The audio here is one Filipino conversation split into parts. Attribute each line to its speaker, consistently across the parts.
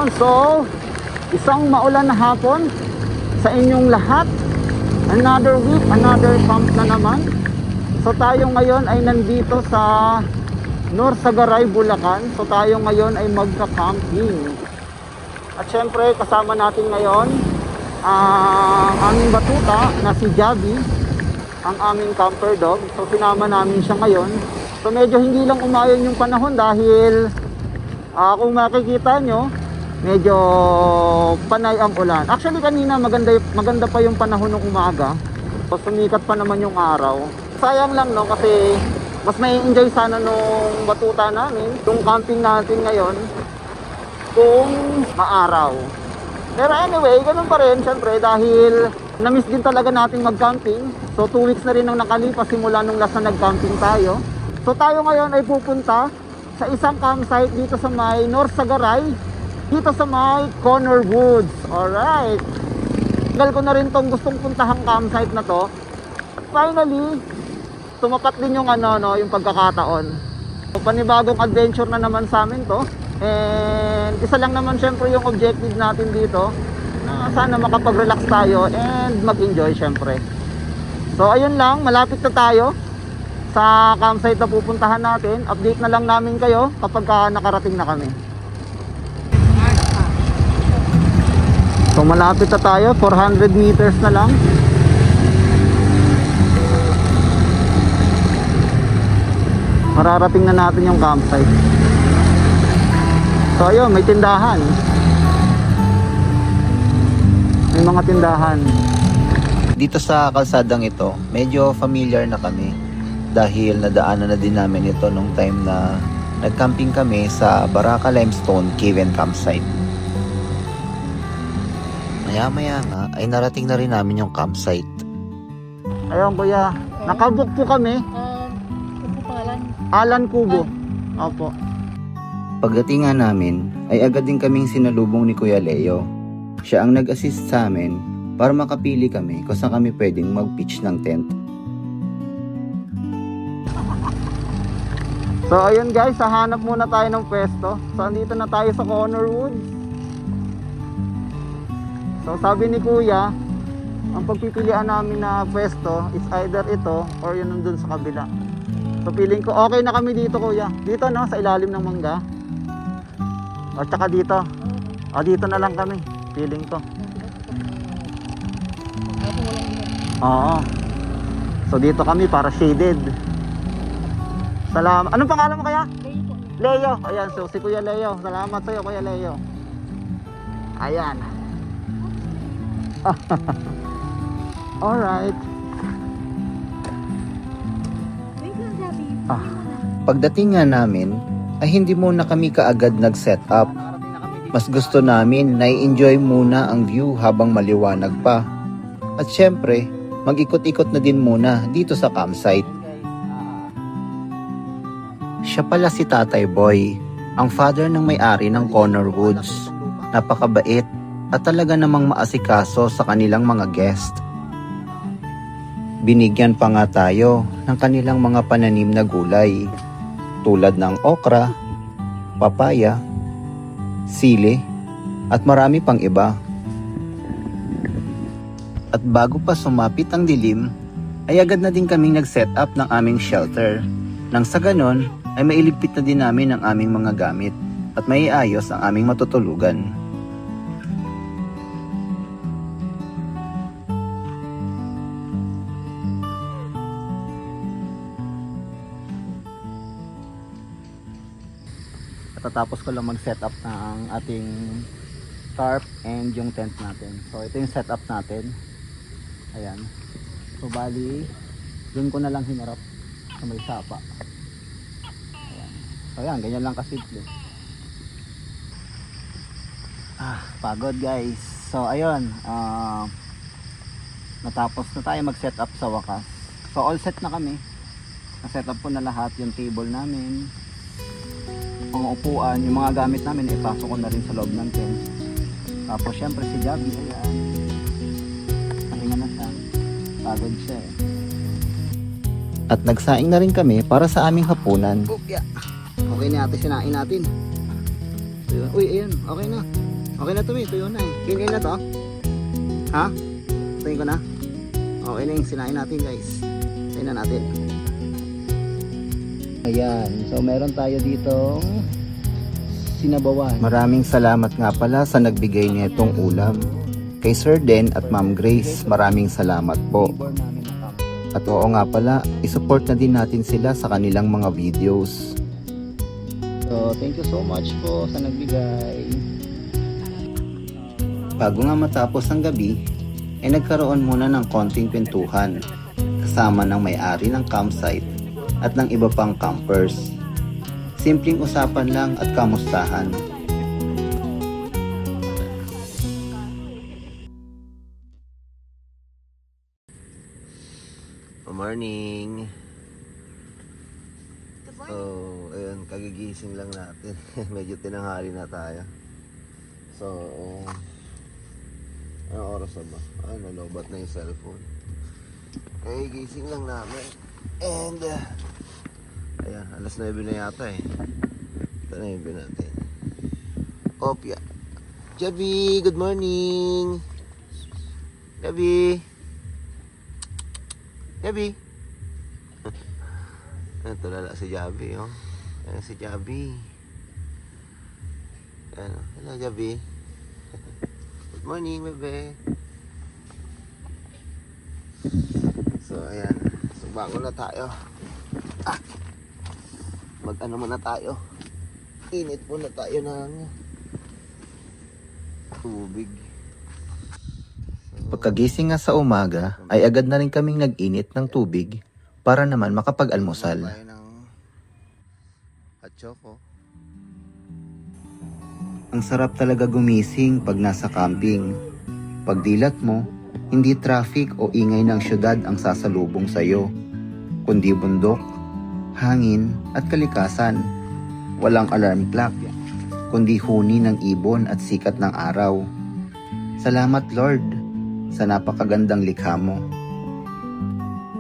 Speaker 1: Ayun, so isang maulan na hapon sa inyong lahat. Another week, another camp na naman. So tayo ngayon ay nandito sa Norsagaray, Bulacan. So tayo ngayon ay magka-camping. At syempre kasama natin ngayon ang aming batuta na si Javi, ang aming camper dog. So sinama namin siya ngayon. So medyo hindi lang umayon yung panahon dahil kung makikita nyo, medyo panay ang ulan. Actually kanina maganda pa yung panahon ng umaga. So sumikat pa naman yung araw. Sayang lang no, kasi mas may enjoy sana nung batuta namin, yung camping natin ngayon, kung maaraw. Pero anyway, ganun pa rin syempre dahil na-miss din talaga natin mag-camping. So 2 weeks na rin ang nakalipas simula nung last na nag-camping tayo. So tayo ngayon ay pupunta sa isang campsite dito sa may Norsagaray, dito sa may Connor Woods. Alright, tagal ko na rin tong gustong puntahang campsite na to. At finally, tumapat din yung yung pagkakataon. So, panibagong adventure na naman sa amin to. And isa lang naman syempre yung objective natin dito, na sana makapag-relax tayo and mag-enjoy syempre. So ayun lang, malapit na tayo sa campsite na pupuntahan natin. Update na lang namin kayo kapag nakarating na kami. So malapit na tayo, 400 meters na lang. Mararating na natin yung campsite. So ayun, may tindahan. May mga tindahan.
Speaker 2: Dito sa kalsadang ito, medyo familiar na kami dahil nadaanan na din namin ito nung time na nag-camping kami sa Baraka Limestone Cave and Campsite. Maya-maya nga ay narating na rin namin yung campsite.
Speaker 1: Ayun kuya, nakabook po kami. Alan Kubo. Opo.
Speaker 2: Pagdating nga namin ay agad din kaming sinalubong ni Kuya Leo. Siya ang nag-assist sa amin para makapili kami kung saan kami pwedeng mag-pitch ng tent.
Speaker 1: So ayun guys, hahanap muna tayo ng pwesto. So andito na tayo sa Connor Woods. So sabi ni Kuya, ang pagpipilian namin na pwesto is either ito or yun nandun sa kabila. So feeling ko okay na kami dito Kuya. Dito no, sa ilalim ng mangga. O tsaka dito. O dito na lang kami, feeling ko. Oo. So dito kami para shaded. Salamat. Anong pangalan mo kaya? Leo. Ayan, so si Kuya Leo. Salamat sa'yo Kuya Leo. Ayan. Alright.
Speaker 2: Pagdating nga namin ay hindi muna kami kaagad nag-set up. Mas gusto namin na i-enjoy muna ang view habang maliwanag pa. At syempre, mag-ikot-ikot na din muna dito sa campsite. Siya pala si Tatay Boy, ang father ng may-ari ng Connor Woods. Napakabait at talaga namang maasikaso sa kanilang mga guest. Binigyan pa nga tayo ng kanilang mga pananim na gulay tulad ng okra, papaya, sili at marami pang iba. At bago pa sumapit ang dilim, ay agad na din kaming nag-set up ng aming shelter. Nang sa ganon, ay mailigpit na din namin ang aming mga gamit at maiayos ang aming matutulugan.
Speaker 1: Tatapos ko lang mag-set up ng ating tarp and yung tent natin. So ito yung setup natin. Ayan. So bali, dun ko na lang hinarap sa may sapa. Ayan. So ayan, ganyan lang kasimple. Pagod guys. So ayun, natapos na tayo mag-set up sa wakas. So all set na kami. Na-set up ko na lahat, yung table namin, ang upuan, yung mga gamit namin ipasok ko na rin sa loob ng tent. Tapos syempre si Javi, ayan, pahinga na siya, pagod siya eh.
Speaker 2: At nagsaing na rin kami para sa aming hapunan.
Speaker 1: Okay na natin, sinain natin. Uy, ayan, okay na. Okay na to, may tuyo na eh. Kinin na to? Ha? Tingin ko na? Okay na yung sinain natin guys. Sinain na natin. Ayan. So meron tayo dito sinabawan. Maraming salamat nga pala sa nagbigay nitong ulam. Kay Sir Den at Ma'am Grace, maraming salamat po. At oo nga pala, isupport na din natin sila sa kanilang mga videos. So, thank you so much po sa nagbigay. Bago nga matapos ang gabi, ay nagkaroon muna ng konting kwentuhan kasama ng may-ari ng campsite at ng iba pang campers. Simpleng usapan lang at kamustahan. Good morning. So, ayun, kagigising lang natin. Medyo tinanghali na tayo. So, anong oras na ba? Ay, nalobat na yung cellphone. Okay, gising lang namin. And, ayan, alas 9 na yata eh. Ito na yung natin. Opya. Javi, good morning. Javi. Javi. Ito lala si Javi, oh. Ayan si Javi. Ayan, hello Javi. Good morning, bebe. So, ayan. So, bangon na tayo. Mag-ano muna tayo. Init muna tayo ng tubig. Pagkagising nga sa umaga, ay agad na rin kaming nag-init ng tubig para naman makapag-almusal. Tayo ng hot choco. Ang sarap talaga gumising pag nasa camping. Pagdilat mo, hindi traffic o ingay ng syudad ang sasalubong sa'yo, kundi bundok, hangin at kalikasan. Walang alarm clock, kundi huni ng ibon at sikat ng araw. Salamat Lord sa napakagandang likha mo.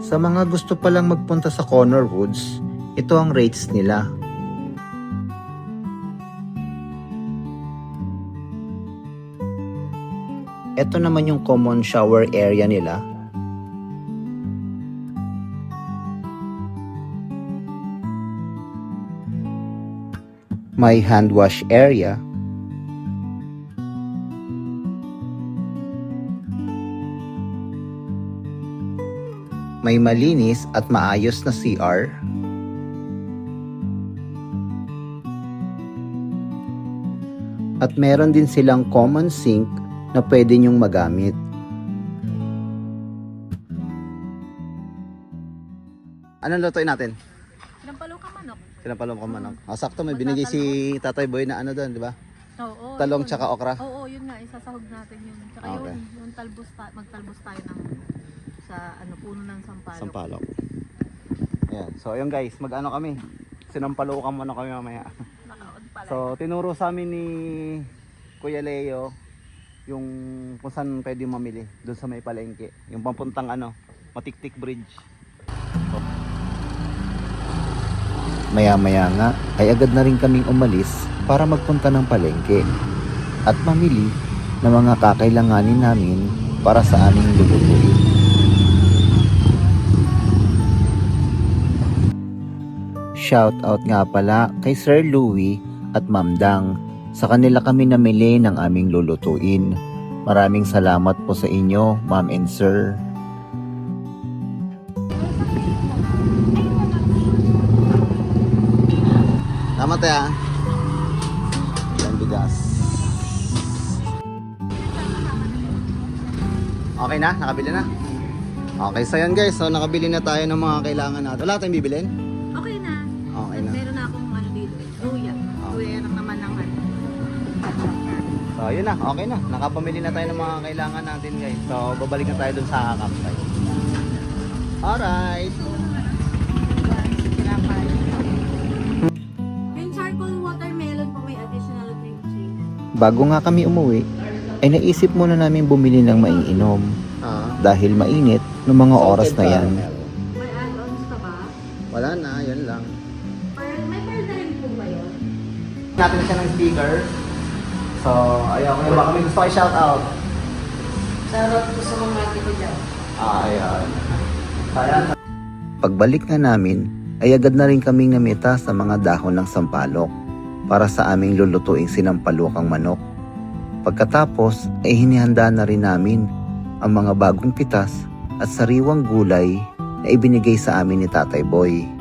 Speaker 1: Sa mga gusto palang magpunta sa Connor Woods, ito ang rates nila. Ito naman yung common shower area nila. May hand wash area. May malinis at maayos na CR. At meron din silang common sink na pwede nyong magamit. Anong lutuin natin?
Speaker 3: Sinampalukang manok.
Speaker 1: Sinampalukang manok. Sakto may binigay si Tatay Boy na ano doon, di ba?
Speaker 3: Oo.
Speaker 1: Talong
Speaker 3: yun.
Speaker 1: tsaka okra.
Speaker 3: Oo, yun nga, isasahog natin yun. Tsaka
Speaker 1: Okay.
Speaker 3: yung magtalbos tayo ng sa puno ng sampalok.
Speaker 1: Sampalok. Ayan. So ayun guys, mag-ano kami. Sinampalukan muna kami mamaya.
Speaker 3: Nakaon pala.
Speaker 1: So tinuro sa amin ni Kuya Leo yung kung saan pwede mamili doon sa may palengke. Yung papuntang Matiktik Bridge. Maya-maya nga ay agad na rin kaming umalis para magpunta ng palengke at mamili ng mga kakailanganin namin para sa aming lulutuin. Shout out nga pala kay Sir Louie at Ma'am Dang. Sa kanila kami namili ng aming lulutuin. Maraming salamat po sa inyo, Ma'am and Sir. Tama tayo. Ilang bigas. Okay na? Nakabili na? Okay, so yun guys. So nakabili na tayo ng mga kailangan natin. Wala tayong bibilin?
Speaker 3: Okay na.
Speaker 1: Okay na.
Speaker 3: Meron na akong dito. Luya. Luya lang naman ng
Speaker 1: So yun na, okay na. Nakapamili na tayo ng mga kailangan natin guys. So babalik na tayo dun sa campsite. Alright.
Speaker 3: Yung charcoal watermelon po may additional cream cheese.
Speaker 2: Bago nga kami umuwi, ay naisip muna namin bumili ng maiinom dahil mainit noong mga oras na yan.
Speaker 3: May add-ons ka ba?
Speaker 1: Wala na, yun lang.
Speaker 3: May pearl na rin po ba yun?
Speaker 1: Natin siya ng speaker. So, ayun, kung baka may gusto kayo shout out.
Speaker 3: Shoutout po sa mga ate ko dyan.
Speaker 1: Ayun. Ayan.
Speaker 2: Pagbalik na namin, ay agad na rin kaming namita sa mga dahon ng sampalok para sa aming lulutuing sinampalukang manok. Pagkatapos ay hinihanda na rin namin ang mga bagong pitas at sariwang gulay na ibinigay sa amin ni Tatay Boy.